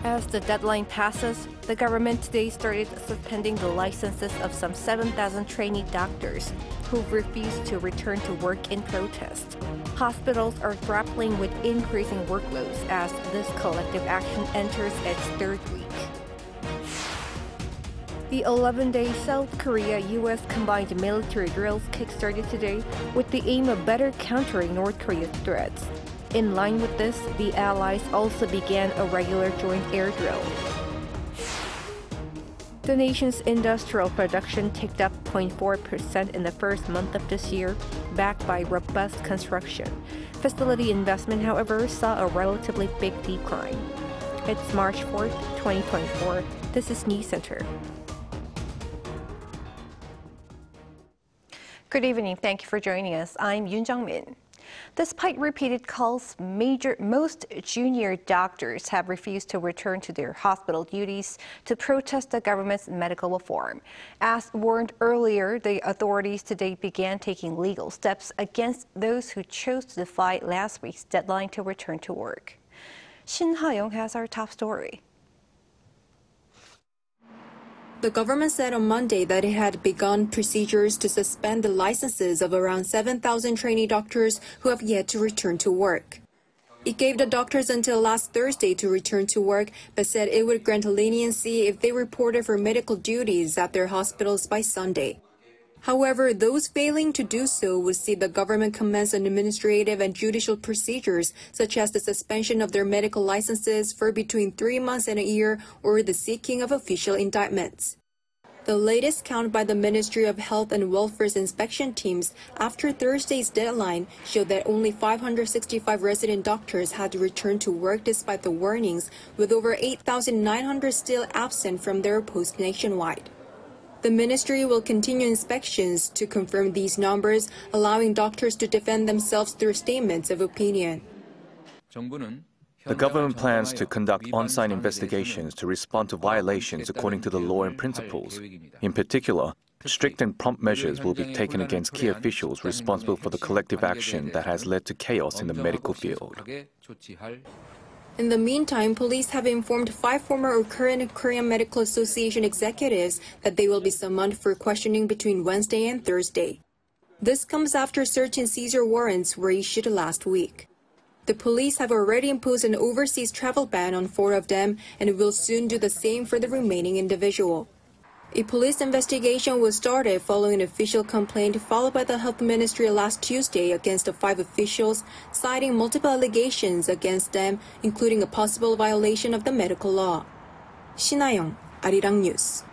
As the deadline passes, the government today started suspending the licenses of some 7,000 trainee doctors who've refused to return to work in protest. Hospitals are grappling with increasing workloads as this collective action enters its third week. The 11-day South Korea-U.S. combined military drills kickstarted today with the aim of better countering North Korea's threats. In line with this, the allies also began a regular joint air drill. The nation's industrial production ticked up 0.4% in the first month of this year, backed by robust construction. Facility investment, however, saw a relatively big decline. It's March 4th, 2024. This is Newscenter. Good evening. Thank you for joining us. I'm Yoon Min. Despite repeated calls, most junior doctors have refused to return to their hospital duties to protest the government's medical reform. As warned earlier, the authorities today began taking legal steps against those who chose to defy last week's deadline to return to work. Shinhan has our top story. The government said on Monday that it had begun procedures to suspend the licenses of around 7,000 trainee doctors who have yet to return to work. It gave the doctors until last Thursday to return to work, but said it would grant leniency if they reported for medical duties at their hospitals by Sunday. However, those failing to do so would see the government commence administrative and judicial procedures, such as the suspension of their medical licenses for between 3 months and a year, or the seeking of official indictments. The latest count by the Ministry of Health and Welfare's inspection teams after Thursday's deadline showed that only 565 resident doctors had to return to work despite the warnings, with over 8,900 still absent from their posts nationwide. The ministry will continue inspections to confirm these numbers, allowing doctors to defend themselves through statements of opinion. The government plans to conduct on-site investigations to respond to violations according to the law and principles. In particular, strict and prompt measures will be taken against key officials responsible for the collective action that has led to chaos in the medical field. In the meantime, police have informed 5 former or current Korean Medical Association executives that they will be summoned for questioning between Wednesday and Thursday. This comes after search and seizure warrants were issued last week. The police have already imposed an overseas travel ban on 4 of them and will soon do the same for the remaining individual. A police investigation was started following an official complaint filed by the Health Ministry last Tuesday against the 5 officials, citing multiple allegations against them, including a possible violation of the medical law. Shinhan, Arirang News.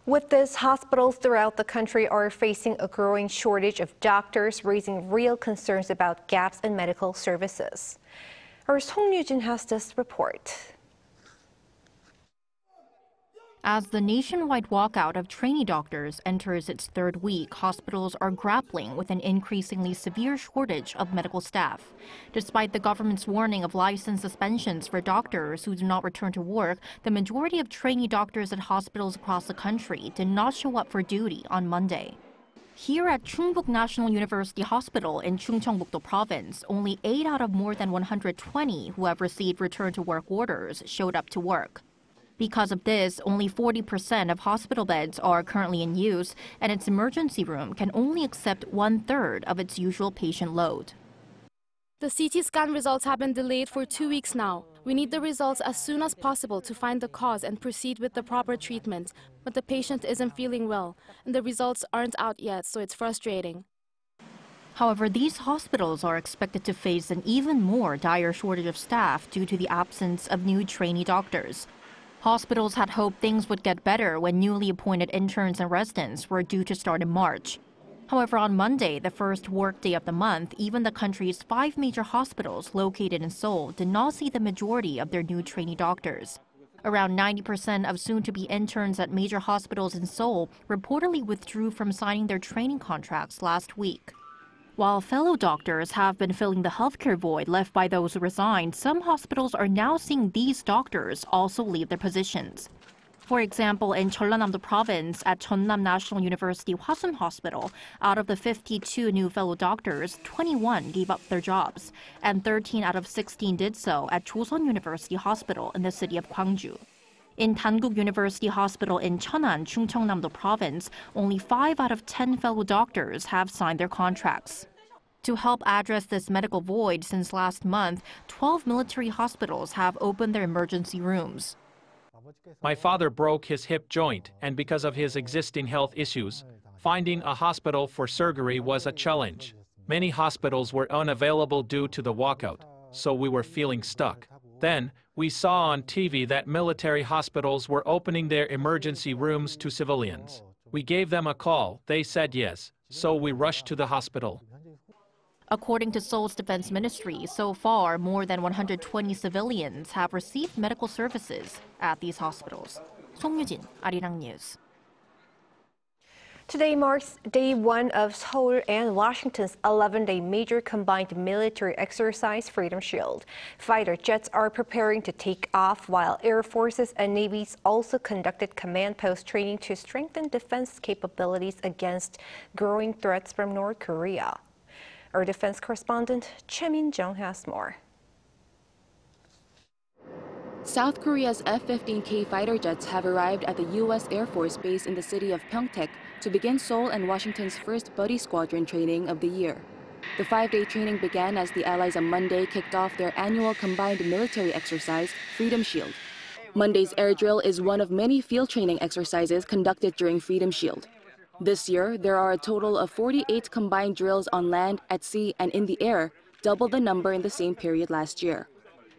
With this, hospitals throughout the country are facing a growing shortage of doctors, raising real concerns about gaps in medical services. Our Song Yujin has this report. As the nationwide walkout of trainee doctors enters its third week, hospitals are grappling with an increasingly severe shortage of medical staff. Despite the government's warning of license suspensions for doctors who do not return to work, the majority of trainee doctors at hospitals across the country did not show up for duty on Monday. Here at Chungbuk National University Hospital in Chungcheongbuk-do Province, only 8 out of more than 120 who have received return-to-work orders showed up to work. Because of this, only 40% of hospital beds are currently in use, and its emergency room can only accept 1/3 of its usual patient load. The CT scan results have been delayed for 2 weeks now. We need the results as soon as possible to find the cause and proceed with the proper treatment. But the patient isn't feeling well, and the results aren't out yet, so it's frustrating. However, these hospitals are expected to face an even more dire shortage of staff due to the absence of new trainee doctors. Hospitals had hoped things would get better when newly appointed interns and residents were due to start in March. However, on Monday, the first workday of the month, even the country's 5 major hospitals located in Seoul did not see the majority of their new trainee doctors. Around 90% of soon-to-be interns at major hospitals in Seoul reportedly withdrew from signing their training contracts last week. While fellow doctors have been filling the healthcare void left by those who resigned, some hospitals are now seeing these doctors also leave their positions. For example, in Jeollanam province at Jeonnam National University Hwasun Hospital, out of the 52 new fellow doctors, 21 gave up their jobs, and 13 out of 16 did so at Joseon University Hospital in the city of Gwangju. In Daegu University Hospital in Cheonan, Chungcheongnam province, only 5 out of 10 fellow doctors have signed their contracts. To help address this medical void, since last month, 12 military hospitals have opened their emergency rooms. My father broke his hip joint, and because of his existing health issues, finding a hospital for surgery was a challenge. Many hospitals were unavailable due to the walkout, so we were feeling stuck. Then, we saw on TV that military hospitals were opening their emergency rooms to civilians. We gave them a call, they said yes, so we rushed to the hospital. According to Seoul's defense ministry, so far, more than 120 civilians have received medical services at these hospitals. 송유진, Arirang News. Today marks day one of Seoul and Washington's 11-day major combined military exercise, Freedom Shield. Fighter jets are preparing to take off, while air forces and navies also conducted command post training to strengthen defense capabilities against growing threats from North Korea. Our defense correspondent, Choi Min-jung, has more. South Korea's F-15K fighter jets have arrived at the U.S. Air Force Base in the city of Pyeongtaek to begin Seoul and Washington's first buddy squadron training of the year. The 5-day training began as the Allies on Monday kicked off their annual combined military exercise, Freedom Shield. Monday's air drill is one of many field training exercises conducted during Freedom Shield. This year, there are a total of 48 combined drills on land, at sea, and in the air, double the number in the same period last year.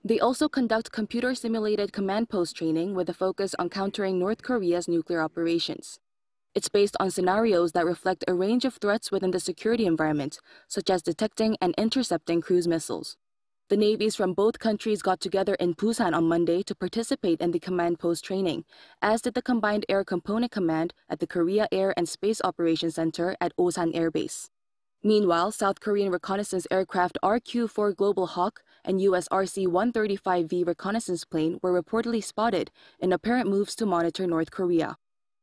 They also conduct computer-simulated command post training with a focus on countering North Korea's nuclear operations. It's based on scenarios that reflect a range of threats within the security environment, such as detecting and intercepting cruise missiles. The navies from both countries got together in Busan on Monday to participate in the command post training, as did the Combined Air Component Command at the Korea Air and Space Operations Center at Osan Air Base. Meanwhile, South Korean reconnaissance aircraft RQ-4 Global Hawk and US RC-135V reconnaissance plane were reportedly spotted in apparent moves to monitor North Korea.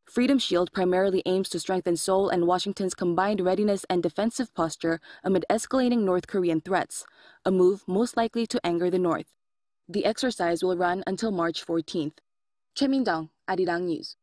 Freedom Shield primarily aims to strengthen Seoul and Washington's combined readiness and defensive posture amid escalating North Korean threats, a move most likely to anger the North. The exercise will run until March 14th. Choi Min-jung, Arirang News.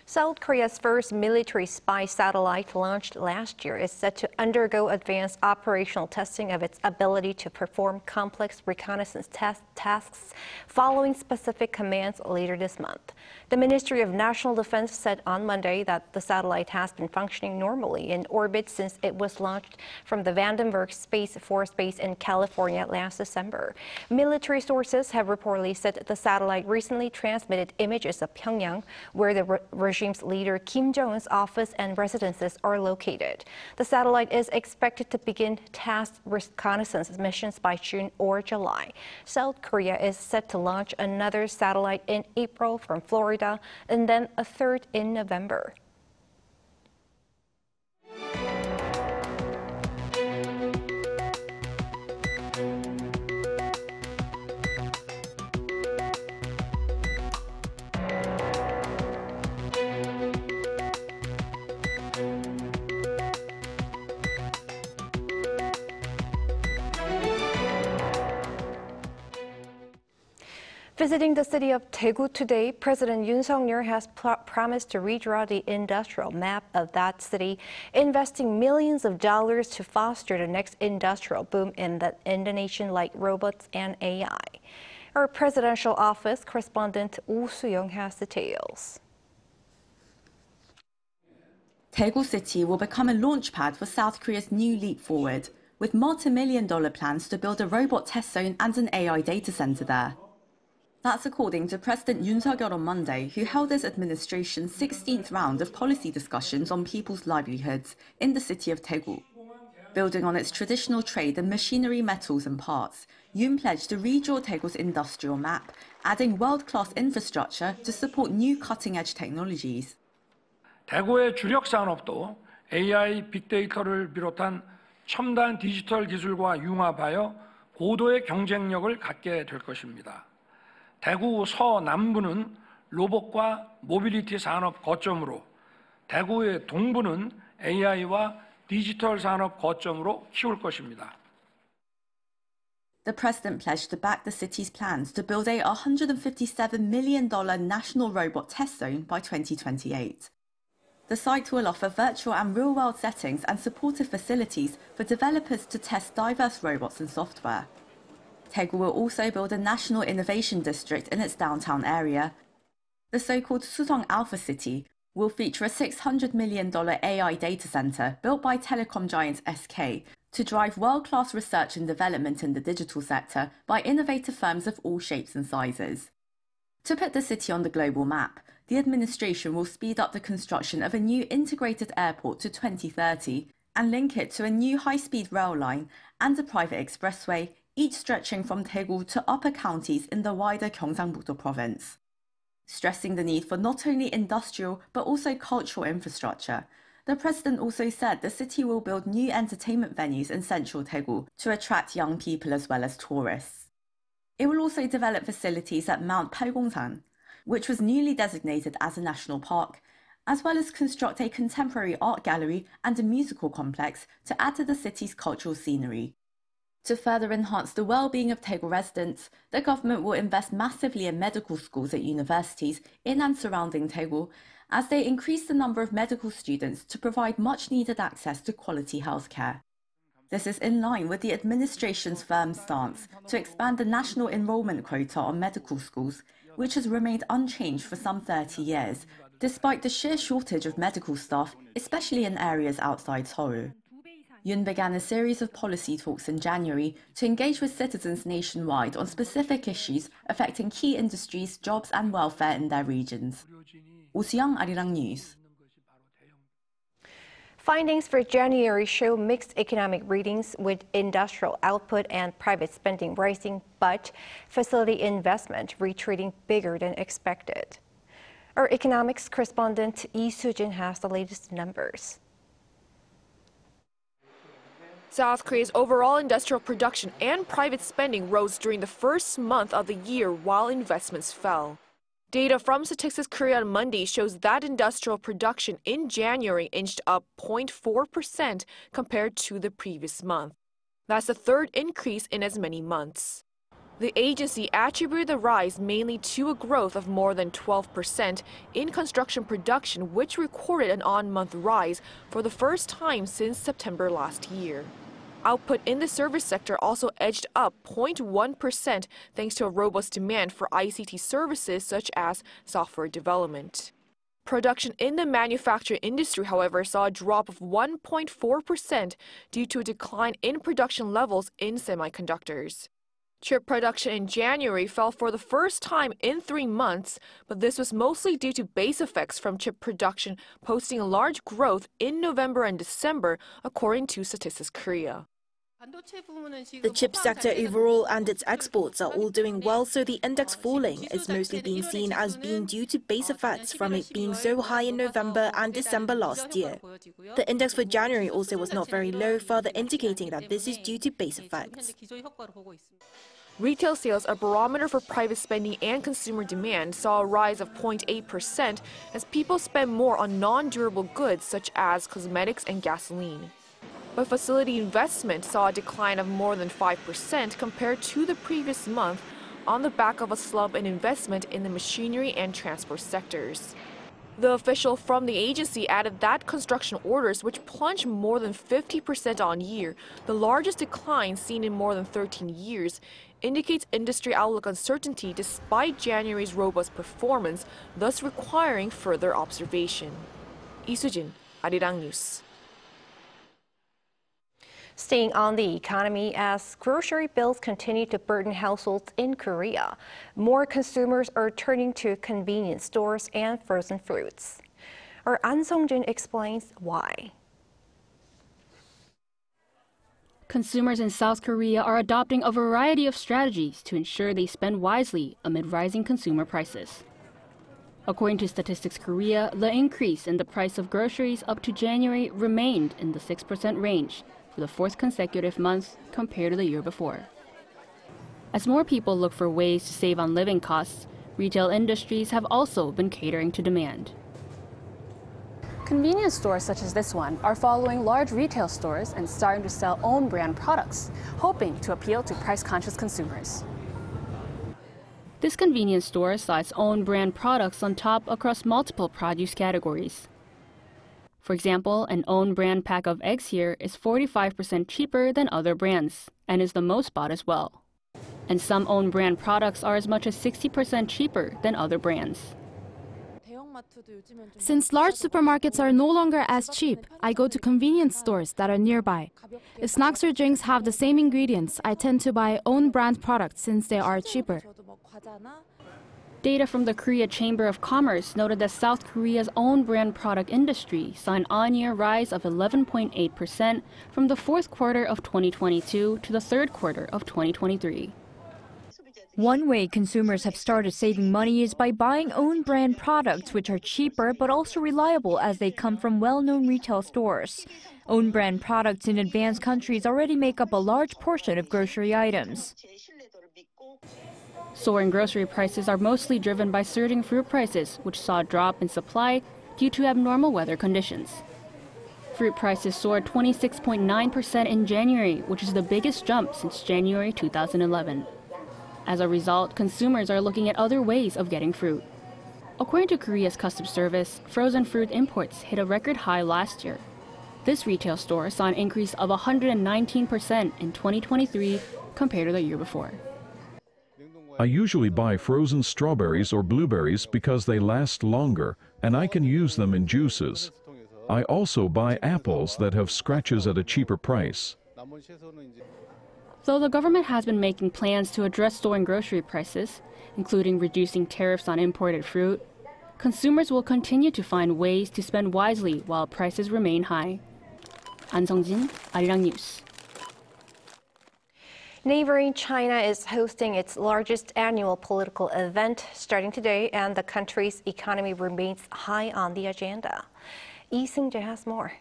South Korea's first military spy satellite, launched last year, is set to undergo advanced operational testing of its ability to perform complex reconnaissance tasks following specific commands later this month. The Ministry of National Defense said on Monday that the satellite has been functioning normally in orbit since it was launched from the Vandenberg Space Force Base in California last December. Military sources have reportedly said the satellite recently transmitted images of Pyongyang, where the regime's leader Kim Jong-un's office and residences are located. The satellite is expected to begin task reconnaissance missions by June or July. South Korea is set to launch another satellite in April from Florida and then a third in November. Visiting the city of Daegu today, President Yoon has promised to redraw the industrial map of that city, investing millions of dollars to foster the next industrial boom in the Indonesian like robots and AI. Our presidential office correspondent Oh Soo-young has details. Daegu City will become a launchpad for South Korea's new leap forward, with multi-million-dollar plans to build a robot test zone and an AI data center there. That's according to President Yoon on Monday, who held his administration's 16th round of policy discussions on people's livelihoods in the city of Daegu. Building on its traditional trade in machinery, metals and parts, Yoon pledged to redraw Daegu's industrial map, adding world-class infrastructure to support new cutting-edge technologies. 대구의 주력 산업도 AI, 빅데이터를 비롯한 첨단 디지털 기술과 융합하여 고도의 경쟁력을 갖게 될 것입니다. 대구 서남부는 로봇과 모빌리티 산업 거점으로 대구의 동부는 AI와 디지털 산업 거점으로 키울 것입니다. The president pledged to back the city's plans to build a $157 million national robot test zone by 2028. The site will offer virtual and real-world settings and supportive facilities for developers to test diverse robots and software. Daegu will also build a national innovation district in its downtown area. The so-called Susong Alpha City will feature a $600 million AI data center built by telecom giant SK to drive world-class research and development in the digital sector by innovative firms of all shapes and sizes. To put the city on the global map, the administration will speed up the construction of a new integrated airport to 2030 and link it to a new high-speed rail line and a private expressway, each stretching from Daegu to upper counties in the wider Gyeongsangbuk-do province. Stressing the need for not only industrial but also cultural infrastructure, the president also said the city will build new entertainment venues in central Daegu to attract young people as well as tourists. It will also develop facilities at Mount Palgongsan, which was newly designated as a national park, as well as construct a contemporary art gallery and a musical complex to add to the city's cultural scenery. To further enhance the well-being of Daegu residents, the government will invest massively in medical schools at universities in and surrounding Daegu, as they increase the number of medical students to provide much-needed access to quality healthcare. This is in line with the administration's firm stance to expand the national enrollment quota on medical schools, which has remained unchanged for some 30 years, despite the sheer shortage of medical staff, especially in areas outside Seoul. Yoon began a series of policy talks in January to engage with citizens nationwide on specific issues affecting key industries, jobs and welfare in their regions. Oh Soo-young, Arirang News. Findings for January show mixed economic readings, with industrial output and private spending rising, but facility investment retreating bigger than expected. Our economics correspondent Lee Soo-jin has the latest numbers. South Korea's overall industrial production and private spending rose during the first month of the year while investments fell. Data from Statistics Korea on Monday shows that industrial production in January inched up 0.4% compared to the previous month. That's the third increase in as many months. The agency attributed the rise mainly to a growth of more than 12% in construction production, which recorded an on-month rise for the first time since September last year. Output in the service sector also edged up 0.1% thanks to a robust demand for ICT services such as software development. Production in the manufacturing industry, however, saw a drop of 1.4% due to a decline in production levels in semiconductors. Chip production in January fell for the first time in 3 months, but this was mostly due to base effects from chip production posting a large growth in November and December, according to Statistics Korea. The chip sector overall and its exports are all doing well, so the index falling is mostly being seen as being due to base effects from it being so high in November and December last year. The index for January also was not very low, further indicating that this is due to base effects. Retail sales, a barometer for private spending and consumer demand, saw a rise of 0.8% as people spent more on non-durable goods such as cosmetics and gasoline. But facility investment saw a decline of more than 5% compared to the previous month on the back of a slump in investment in the machinery and transport sectors. The official from the agency added that construction orders, which plunged more than 50% on year, the largest decline seen in more than 13 years, indicates industry outlook uncertainty despite January's robust performance, thus requiring further observation. Lee Soo-jin, Arirang News. Staying on the economy, as grocery bills continue to burden households in Korea, more consumers are turning to convenience stores and frozen fruits. Our An Song-jin explains why. Consumers in South Korea are adopting a variety of strategies to ensure they spend wisely amid rising consumer prices. According to Statistics Korea, the increase in the price of groceries up to January remained in the 6% range for the fourth consecutive month compared to the year before. As more people look for ways to save on living costs, Retail industries have also been catering to demand. Convenience stores such as this one are following large retail stores and starting to sell own brand products, hoping to appeal to price-conscious consumers. This convenience store saw its own brand products on top across multiple produce categories. For example, an own brand pack of eggs here is 45% cheaper than other brands and is the most bought as well. And some own brand products are as much as 60% cheaper than other brands. Since large supermarkets are no longer as cheap, I go to convenience stores that are nearby. If snacks or drinks have the same ingredients, I tend to buy own brand products since they are cheaper. Data from the Korea Chamber of Commerce noted that South Korea's own brand product industry saw an on-year rise of 11.8% from the fourth quarter of 2022 to the third quarter of 2023. One way consumers have started saving money is by buying own brand products, which are cheaper but also reliable as they come from well-known retail stores. Own brand products in advanced countries already make up a large portion of grocery items. Soaring grocery prices are mostly driven by surging fruit prices, which saw a drop in supply due to abnormal weather conditions. Fruit prices soared 26.9% in January, which is the biggest jump since January 2011. As a result, consumers are looking at other ways of getting fruit. According to Korea's Customs Service, frozen fruit imports hit a record high last year. This retail store saw an increase of 119% in 2023 compared to the year before. I usually buy frozen strawberries or blueberries because they last longer and I can use them in juices. I also buy apples that have scratches at a cheaper price. Though the government has been making plans to address soaring grocery prices, including reducing tariffs on imported fruit, consumers will continue to find ways to spend wisely while prices remain high. An Sung-jin, Arirang News. Neighboring China is hosting its largest annual political event starting today, and the country's economy remains high on the agenda. Lee Seung-jae has more.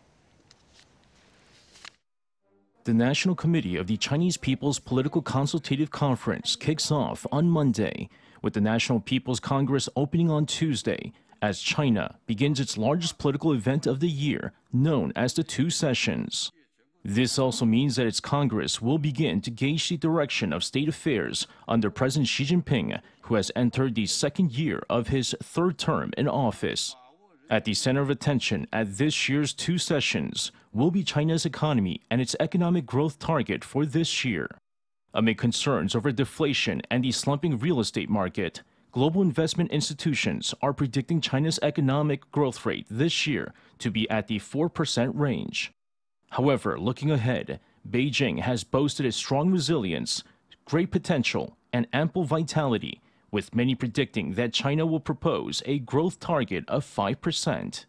The National Committee of the Chinese People's Political Consultative Conference kicks off on Monday, with the National People's Congress opening on Tuesday, as China begins its largest political event of the year, known as the Two Sessions. This also means that its Congress will begin to gauge the direction of state affairs under President Xi Jinping, who has entered the second year of his third term in office. At the center of attention at this year's Two Sessions will be China's economy and its economic growth target for this year. Amid concerns over deflation and the slumping real estate market, global investment institutions are predicting China's economic growth rate this year to be at the 4% range. However, looking ahead, Beijing has boasted a strong resilience, great potential, and ample vitality, with many predicting that China will propose a growth target of 5%.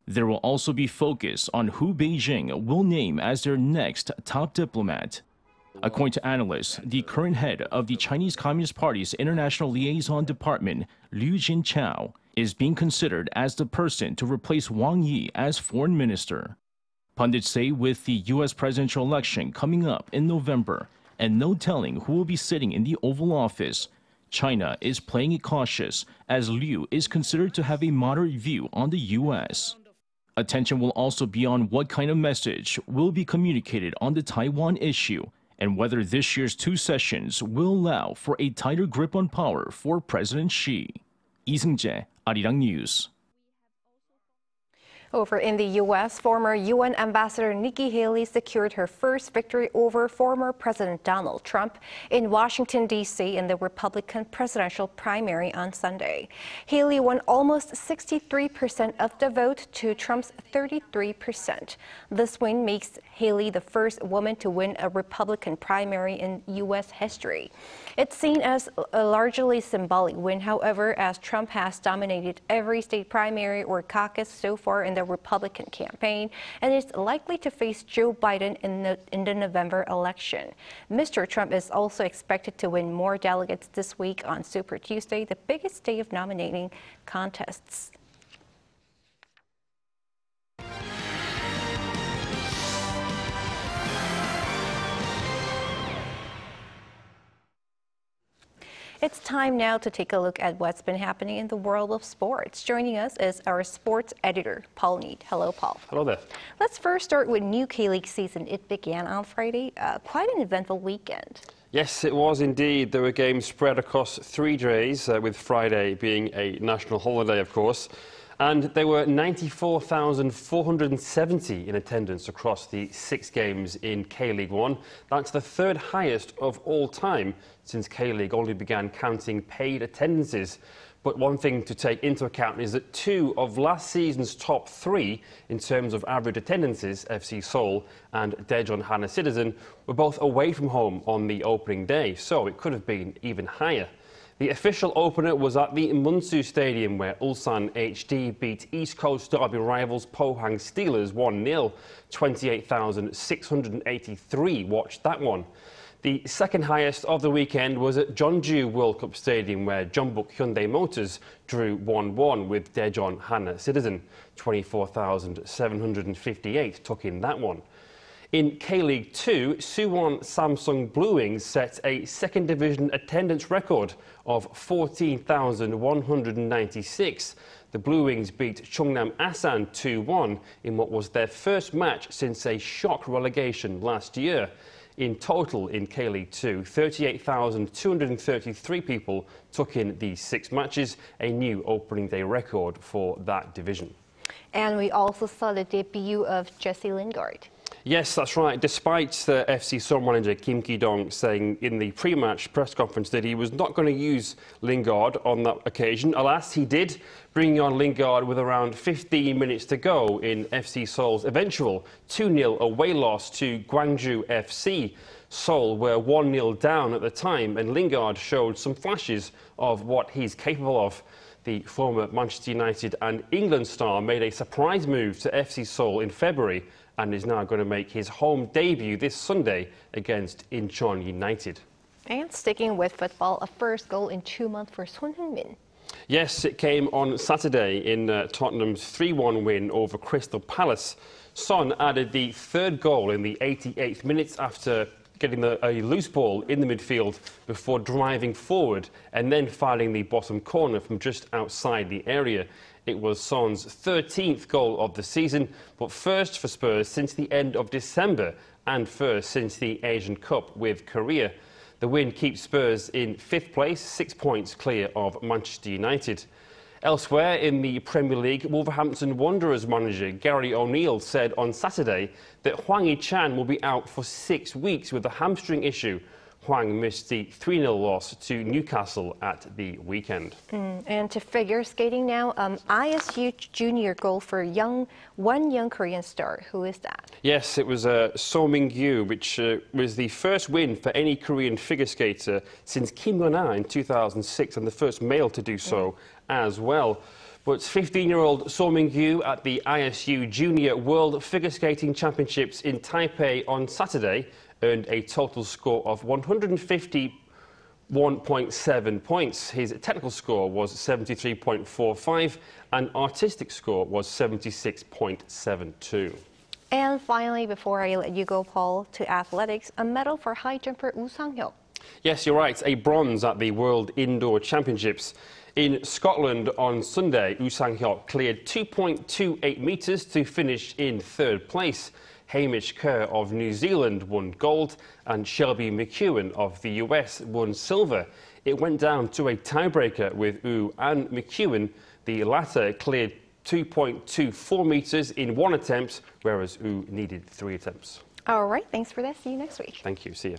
There will also be focus on who Beijing will name as their next top diplomat. According to analysts, the current head of the Chinese Communist Party's International Liaison Department, Liu Jinchao, is being considered as the person to replace Wang Yi as foreign minister. Pundits say with the U.S. presidential election coming up in November and no telling who will be sitting in the Oval Office, China is playing it cautious as Liu is considered to have a moderate view on the U.S. Attention will also be on what kind of message will be communicated on the Taiwan issue and whether this year's Two Sessions will allow for a tighter grip on power for President Xi. Lee Seung-jae, Arirang News. Over in the U.S., former UN Ambassador Nikki Haley secured her first victory over former President Donald Trump in Washington, D.C. in the Republican presidential primary on Sunday. Haley won almost 63% of the vote to Trump's 33%. This win makes Haley the first woman to win a Republican primary in U.S. history. It's seen as a largely symbolic win, however, as Trump has dominated every state primary or caucus so far in the Republican campaign and is likely to face Joe Biden in the November election. Mr. Trump is also expected to win more delegates this week on Super Tuesday, the biggest day of nominating contests. It's time now to take a look at what's been happening in the world of sports. Joining us is our sports editor, Paul Need. Hello, Paul. Hello there. Let's first start with new K-League season. It began on Friday. Quite an eventful weekend. Yes, it was indeed. There were games spread across 3 days, with Friday being a national holiday, of course. And there were 94,470 in attendance across the 6 games in K-League 1. That's the 3rd highest of all time since K-League only began counting paid attendances. But one thing to take into account is that 2 of last season's top 3 in terms of average attendances, FC Seoul and Daejeon Hana Citizen, were both away from home on the opening day, so it could have been even higher. The official opener was at the Munsu Stadium, where Ulsan HD beat East Coast Derby rivals Pohang Steelers 1-0. 28,683 watched that one. The second highest of the weekend was at Jeonju World Cup Stadium, where Jeonbuk Hyundai Motors drew 1-1 with Daejeon Hana Citizen. 24,758 took in that one. In K-League 2, Suwon Samsung Blue Wings set a second division attendance record of 14,196. The Blue Wings beat Chungnam Asan 2-1 in what was their first match since a shock relegation last year. In total, in K-League 2, 38,233 people took in these 6 matches, a new opening day record for that division. And we also saw the debut of Jesse Lingard. Yes, that's right. Despite the FC Seoul manager Kim Ki-dong saying in the pre-match press conference that he was not going to use Lingard on that occasion, alas, he did, bringing on Lingard with around 15 minutes to go in FC Seoul's eventual 2-0 away loss to Gwangju FC. Seoul were 1-0 down at the time, and Lingard showed some flashes of what he's capable of. The former Manchester United and England star made a surprise move to FC Seoul in February and is now going to make his home debut this Sunday against Incheon United. And sticking with football, a first goal in 2 months for Son Heung-min. Yes, it came on Saturday in Tottenham's 3-1 win over Crystal Palace. Son added the 3rd goal in the 88th minute after getting a loose ball in the midfield before driving forward and then finding the bottom corner from just outside the area. It was Son's 13th goal of the season, but first for Spurs since the end of December and first since the Asian Cup with Korea. The win keeps Spurs in 5th place, 6 points clear of Manchester United. Elsewhere in the Premier League, Wolverhampton Wanderers manager Gary O'Neill said on Saturday that Hwang Hee-chan will be out for 6 weeks with a hamstring issue. Hwang missed the 3-0 loss to Newcastle at the weekend. And to figure skating now, ISU junior goal for one young Korean star. Who is that? Yes, it was So Min-gyu, which was the first win for any Korean figure skater since Kim Won-ah in 2006, and the first male to do so as well. But 15-year-old So Min-gyu at the ISU Junior World Figure Skating Championships in Taipei on Saturday earned a total score of 151.7 points. His technical score was 73.45 and artistic score was 76.72. And finally, before I let you go, Paul, to athletics, a medal for high jumper Woo Sang-hyuk. Yes, you're right. A bronze at the World Indoor Championships. In Scotland on Sunday, Woo Sang-hyuk cleared 2.28 metres to finish in 3rd place. Hamish Kerr of New Zealand won gold and Shelby McEwen of the US won silver. It went down to a tiebreaker with Woo and McEwen. The latter cleared 2.24 metres in 1 attempt, whereas Woo needed 3 attempts. All right, thanks for that. See you next week. Thank you. See you.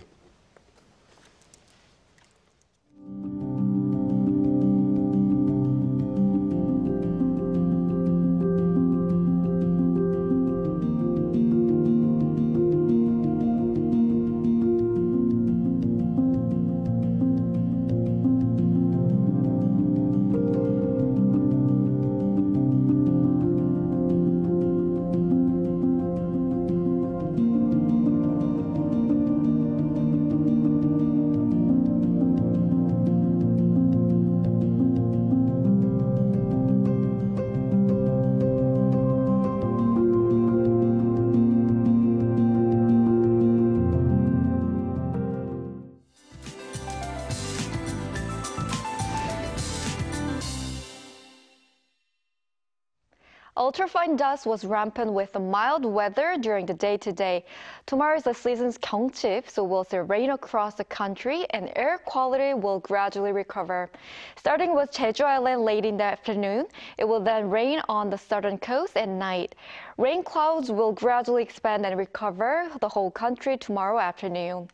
Ultrafine dust was rampant with the mild weather during the day today. Tomorrow is the season's gyeongchip, so we'll see rain across the country and air quality will gradually recover. Starting with Jeju Island late in the afternoon, it will then rain on the southern coast at night. Rain clouds will gradually expand and recover the whole country tomorrow afternoon.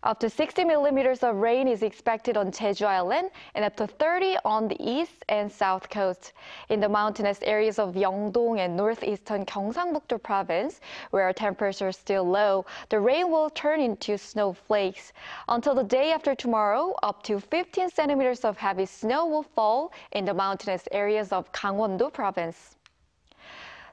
Up to 60 millimeters of rain is expected on Jeju Island and up to 30 on the east and south coast. In the mountainous areas of Yeongdong and northeastern Gyeongsangbuk-do province, where temperatures are still low, the rain will turn into snowflakes. Until the day after tomorrow, up to 15 centimeters of heavy snow will fall in the mountainous areas of Gangwon-do province.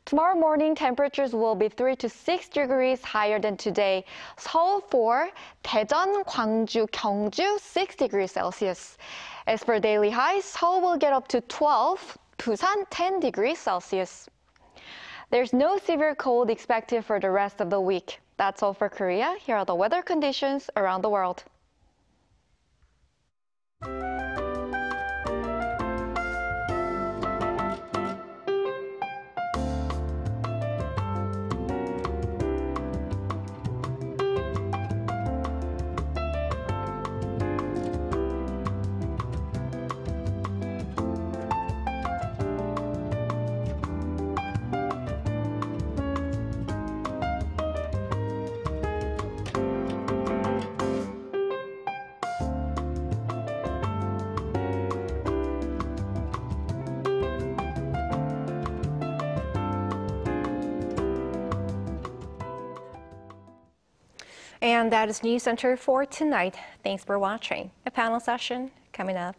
Tomorrow morning, temperatures will be 3 to 6 degrees higher than today. Seoul 4, Daejeon, Gwangju, Gyeongju 6 degrees Celsius. As for daily highs, Seoul will get up to 12, Busan 10 degrees Celsius. There's no severe cold expected for the rest of the week. That's all for Korea. Here are the weather conditions around the world. And that is Newscenter for tonight. Thanks for watching. A panel session coming up.